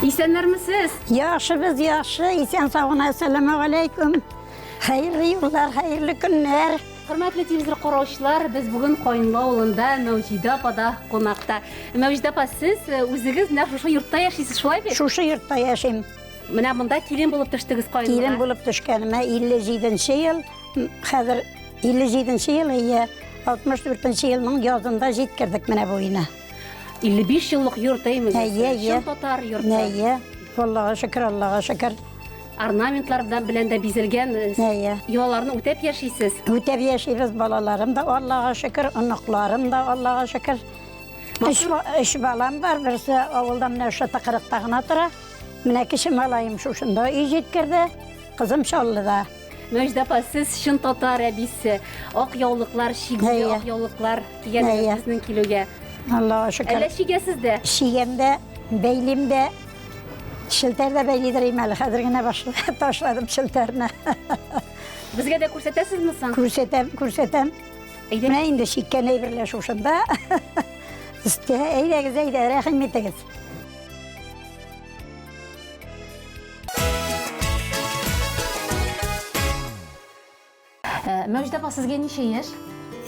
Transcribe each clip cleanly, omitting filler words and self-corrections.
İsenlermisiniz? Yaxşımız yaxşı. İsen sağına. Selamu aleyküm. Hayırlı yıllar, hayırlı günler. Hürmetli televizyon korucular, biz bugün Koyunlu Oğlu'nda Mevcide Apa'da konakta. Mevcide Apa, siz o'zingiz şu yurtta yaşaysınız, şulay mı? Şu yurtta yaşayım. Mana bunda kelin bulup düştünüz Koyunlu'ga. Kelin bulup düşkenime 57. yıl. Hazır 57. yıl iyi. 64. yılın yazında jetkirdik mana bu yine. 55 yıllık yurttayımız. Ye. Şun totar yurtta. Neye? Vallahi şükür, Allah'a şükür. Ornamentlardan bilen de bizilgen yollarını ötep yaşaysınız. Ötep yaşayız balalarım da Allah'a şükür, anaklarım da Allah'a şükür. Üç balam var, birisi avuldan Nevşat'a Kırıktağına tura. Mine kişim alayım şu şunda iyi jetkirdi. Kızım Şallı'da. Mevcide Apa, siz şun totar ebisi, ok yolluklar, şigu ok yoluklar kiyen bizning kiloga. Allah'a şükür. Ele şigesizde? de? Şigemde, beylimde, şilterde beylidireyim hali. Kadirgine başladım şilterine. Bizge de kursetesiz misin? Kursetem. Mine indi şikken birleş uşunda. Eylegiz, rahim ettigiz. Mevcide Apa, sizge neçe yaş?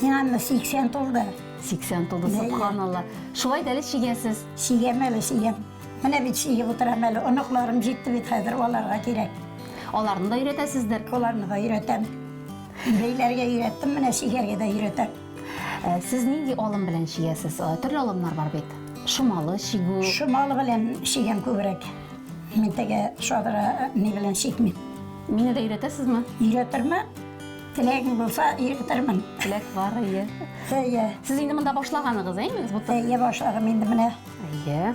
Yani 80 oldu. 80 oldu, subhanallah. Şulay deli şigesiz. Şigem öyle şigem. Mine bir şige oturam öyle. Onuklarım ciddi bir tadır, onlara gerek. Onlarını da öğretesizdir. Onlarını da öğretem. Beylerge öğrettim, mine şigerge de öğretem. Siz neydi oğlum bilen şigesiz? Türlü oğlumlar var beyt. Şumalı, şigu. Şumalı bilen şigem kübrek. Mintege şadra ne bilen şikmin. Mine de öğretesiz mi? Öğretirme. Tileğin bulsa öğretirmen. Tilek var, iyi. İyi. Siz indi bunda başlağanınız, değil mi? İyi başladım indi mine. İyi.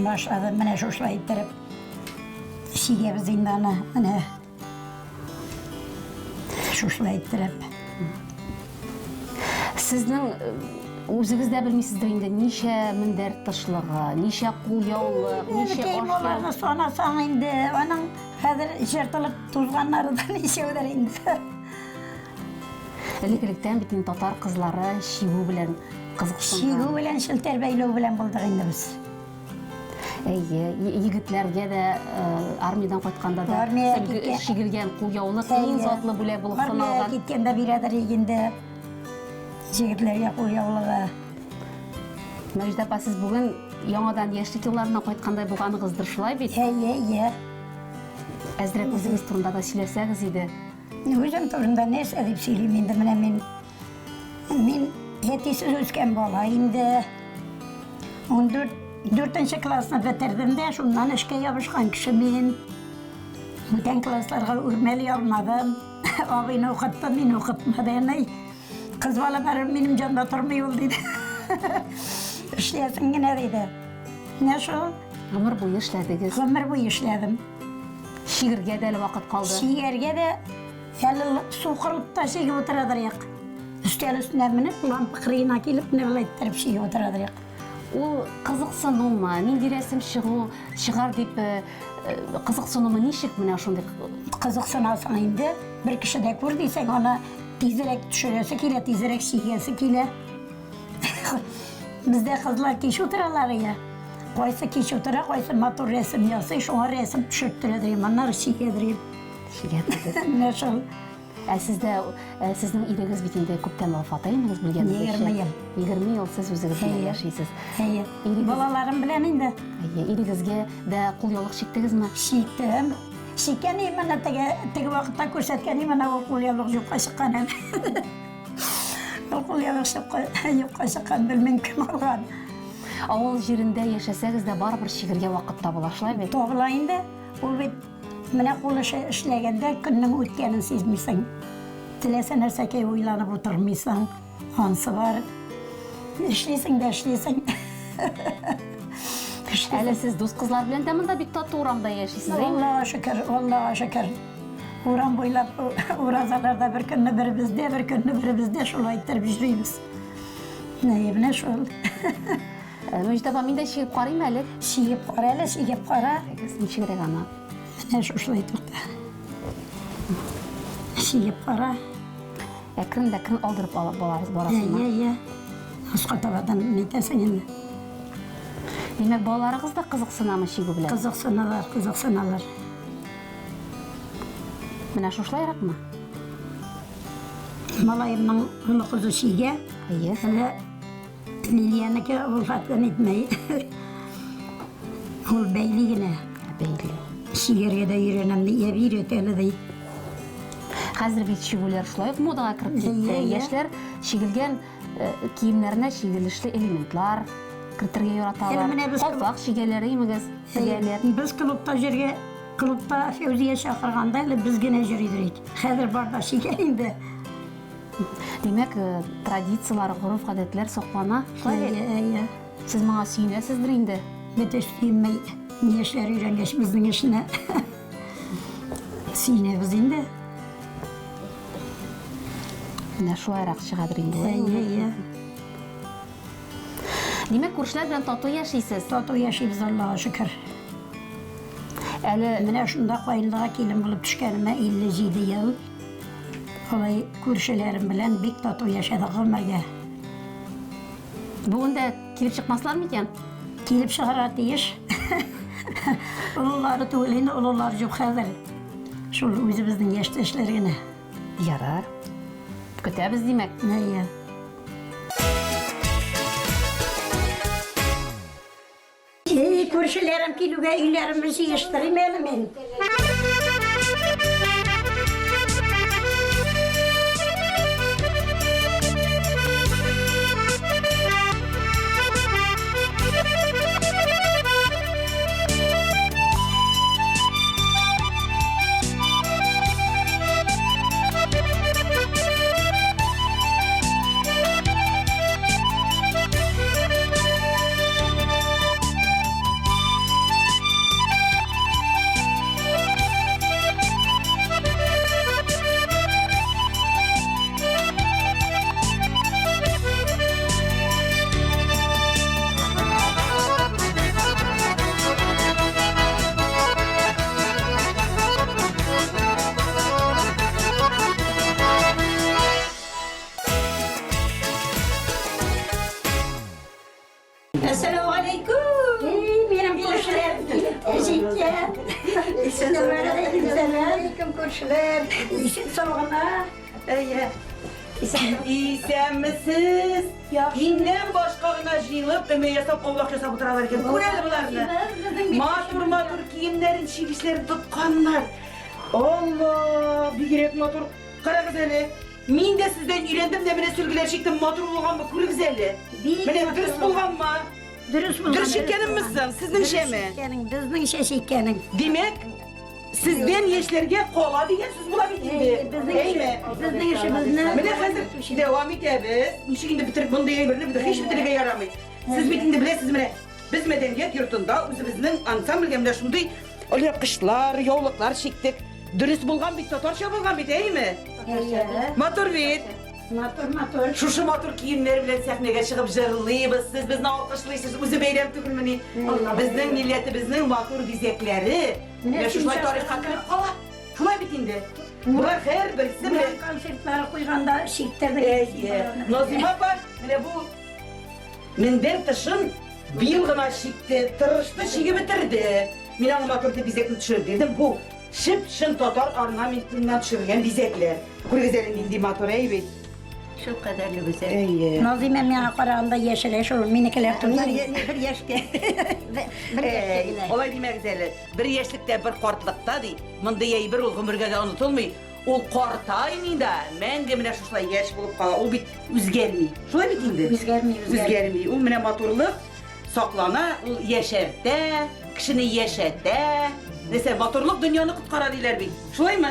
Başladım mine şuşla ittirip. Şige zindana mine. Şuşla ittirip. Sizning o'zingiz de bilmaysizdir endi necha minder tishlig'i, necha qo'lyovliq, necha oshlar. Sonra sana indi. Onun hozir chertilib tuzganlaridan necha o'lar indi. Elektrikdan bitin totar qizlari shivu bilan qiziqsin. Shivu bilan shilter baylov bilan bo'ldik endi biz. Yigitlarga da armiyadan qaytganda da shigilgan qo'lyovliq eng zotli bo'lak bo'lib sanalgan. Armiyaga ketganda biradir egindi. Yigitlarga qo'lyovlig'i. Mevcide Apa, siz bugun yangidan yoshlik yillaridan qaytganday bo'lganingizdir, shulay bit? Iya. Azrak o'zingiz turida da so'zlasangiz edi. O'zim turida narsa deb so'ylayman endi mana men yetisiz o'sgan bola endi 14 klassni bitirdim-da, shundan ishga yopishgan kishi men. O'tgan klasslarga urmali olmadim. Og'ayni o'qitdi, men o'qitmadim. Qiz bola baribir mening jonda turmayol deydi. Ishlayasingina deydi. Ne shu? Umr bo'yi ishladingiz. Umr bo'yi ishladim. Shigirga da vaqt qoldi. Shigirga da hali suv qilib tashiga o'tiradiq. Ustal ustidan minib, lampa qirina kelib, nivlaytirib shiga o'tiradiq. U qiziqsinmi? Menga rasm shigar deb qiziqsinmi? Nechik mana shunday qiziqsinasan endi? Bir kishida ko'r desang, ona tezroq tushirasi keladi, tezroq shigasi keladi. Bizda qizlar kesh o'tirarlar ya. Qaysi kesh o'tirar, qaysi motor rasm yozsa, shunga rasm tushirtiradi. Menlar shigadirib. Nasıl? Sizning eringiz bitinda ko'pdan vafot etdingiz bilganingiz. 20 yil. 20 yil siz o'zingiz bilan yashaysiz. Bolalarim bilan endi. Eringizga da qo'lyovliq chekdingizmi? Chekdim. Shekkan mana tegi vaqtda ko'rsatgan mana u qo'lyovliq yo'qqa chiqqan. Qo'lyovliq yo'qqa chiqqan bilmem kim olgan. Avval yerinde yaşasangiz da baribir shigirga vaqt topila shulami? Topila endi. U mana qo'li ishlaganda kunning o'tganini sezmaysan. Tilasa narsaga o'ylanib o'tirmaysan. Hansı var? İşleysin. Hali siz do'st qizlar bilan da bunda bitta o'ramda yashaysiz, değil mi? Allohga shukr. O'ram bo'ylab o'razalarda bir kunni bir bizda shulay aytib yuramiz. Nayibna shul. Mevcide Apa, menda shigib qaraymi hali? Shigib qara. Nechigrak ana? Mana shulay to'xta. Shigib qara. Kirda oldirib borasizmi? Iya. Asqatabadan netasan endi. Demek балаларыгыз да кызыксынамы шигү белән? Кызыксыналар. Менә шушылайракмы? Малайымның ұлы қызы шиге, Әйе. әлі Лилияныкі ол фаттан етмей. Ол бәйлігіне. Бәйле. Шигерге де үйренемді, ебі үйретелі dey. Хәзер бит шигүләр шулай ук модага кирип китте. Яшьләр шигелгән киемнәренә шигелешле элементлар кертергә яраталар. Калфак шигәләре имегез, шигәләр. Біз клубта Фәүзия шақырғанда әлі біз генә жүрейдірейді. Хәзір барда шигер инде. Демәк, традициялар, гореф-гадәтләр саклана. Әйе. Сез моңа сөенәсездер инде. Бетеш сүйінмей, нешләр үйренгеш біздің ішіне. Сүйінебіз инде. Менә шулайрак чыгадыр инде. Әйе. Демәк, күршеләр белән тату яшисез. Тату яшейбіз, Аллаға шүкір. Әле Менә шунда кайынлыга килен булып төшкәнемә 57 ел. Алай күршеләрем белән бик тату яшәдек гомергә. бүген дә килеп чыкмаслар микән? Килеп чыгара тиеш. Улылары түгел, инде улылар юк хәзер. Шул үзебезнең яшьтәшләр генә. Ярар. Көтәбез димәк. Әйе. Күршеләрем килүгә өйләремне җыештырыйм әле мин. Assalamu alaikum. Benim komşularım teşekkür. Selamünaleyküm komşular. İşin soğuna. İyisen misiniz? Hinden başkağına jıyılıp ömeye yasap Allah yasap oturar eken. Kurel bularını. Matur kiyimlerin çivişleri tutkanlar. Allah, bir gerek matur. Kara güzeli. Min de sizden öğrendim de mene sürgüler çektim. Matur bulgan mı? Kuru güzeli. Mene dürüst bulgan mı? Dürüst şekenim misin? Sizin şey mi? Bizning şekenin. Demek sizden yeşlerge kola diye siz bulabildiniz. Bizning işimizni. Mene hazır devam ederiz. Şimdi bitirip bunu diyebilirim. Hiç bitirige yaramayız. Siz bitinde bilesiz mene. Biz medeniyet yurtunda özümüzün ansambilgemde şunday öyle kışlar, yoluklar çektik. Dürüst bulgan bit, tatarça bulgan bit, değil mi? Matur bit. Matur. Şuşu matur kiyimleri bilen sahneye çıkıp jırlıyız. Siz bizni alkışlıyorsunuz. Özü beylem tükülmeni. Bizden milletimizin matur dizekleri. Ve şuşlay tariha kırıp kala. Şulay bitindi. Bunlar her birisi bile. Konsertler koyganda şikterdik. Nazime bak, bile bu minden taşın bir yıl gına şikti, tırıştı, şiki bitirdi. Min animatörde bizekli düşürdüydüm. Bu şıp şın tatar ornamentinden düşürgen bizekler. Kurgezelin indi motor eybi. Şu kadarlı güzel. Nazime mene qarağında yeşileş olur, minikiler turlar. Bir yaşta. Olay demek güzel. Bir yaşlıkta bir kortlıkta değil. Mında yeyi bir ol ömürge de unutulmuyor. O kortayını da men de mine şuşlay yaş bulup kala. O bit üzgermiyor. Şulay bitindi. Üzgermiyor. O mine motorluk saklana, o yeşerte, kişini yeşerte. Neyse motorluk dünyanı kutkaradiler bir. Şulay mı?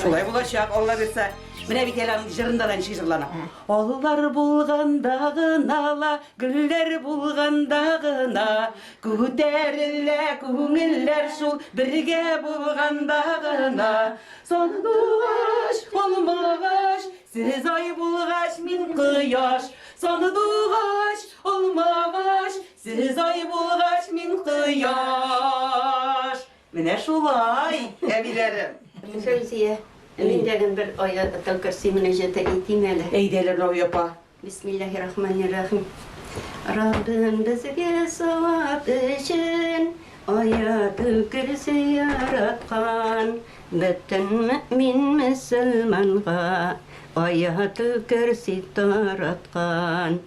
Şulay bulacak, Allah verse. Mine bir kelamın jırındadan şişirlana. Oğullar bulgandağına, güller bulgandağına, güderler, güngüller şul birge bulgandağına. Sonduğaş olmağaş, siz ay bulgaş min kıyaş. Sonduğaş olmağaş, siz ay bulgaş min kıyaş. Mine şulay, evilerim. Şöyle من جاكن بر آيات تذكر سيمنا جت إيتيماله. Eydeler o yapa. بسم الله الرحمن الرحيم. Rabbim bizge savap için hayatı kürsi yaratkan. Bütün mümin Müslümanға hayatı kürsi taratkan.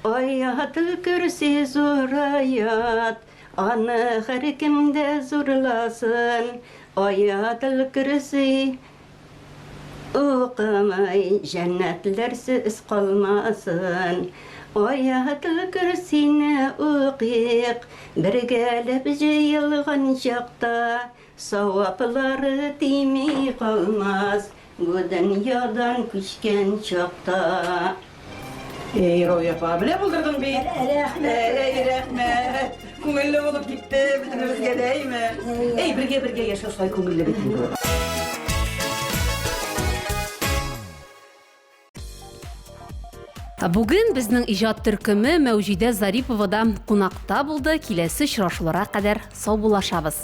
Hayatı kürsi zor hayat, anı her kimde zorlasın. Hayatı kürsi oqamay jannatlarsiz qolmasin. Ayatul kürsine uqiq birgalab jayilgan chaqda savoblari timi qolmas bu dunyodan ko'chgan chaqda. Ey Roya apa bile buldurdun bir. Rahmet. Ko'ngilli olup gitti bütünümüzge değil mi? Ey birge yaşaşlay ko'ngilli bitin. Бүген безнең иҗат төркеме Мәүҗидә Зариповада кунакта булды. Киләсе очрашуларга кадәр сау булашабыз.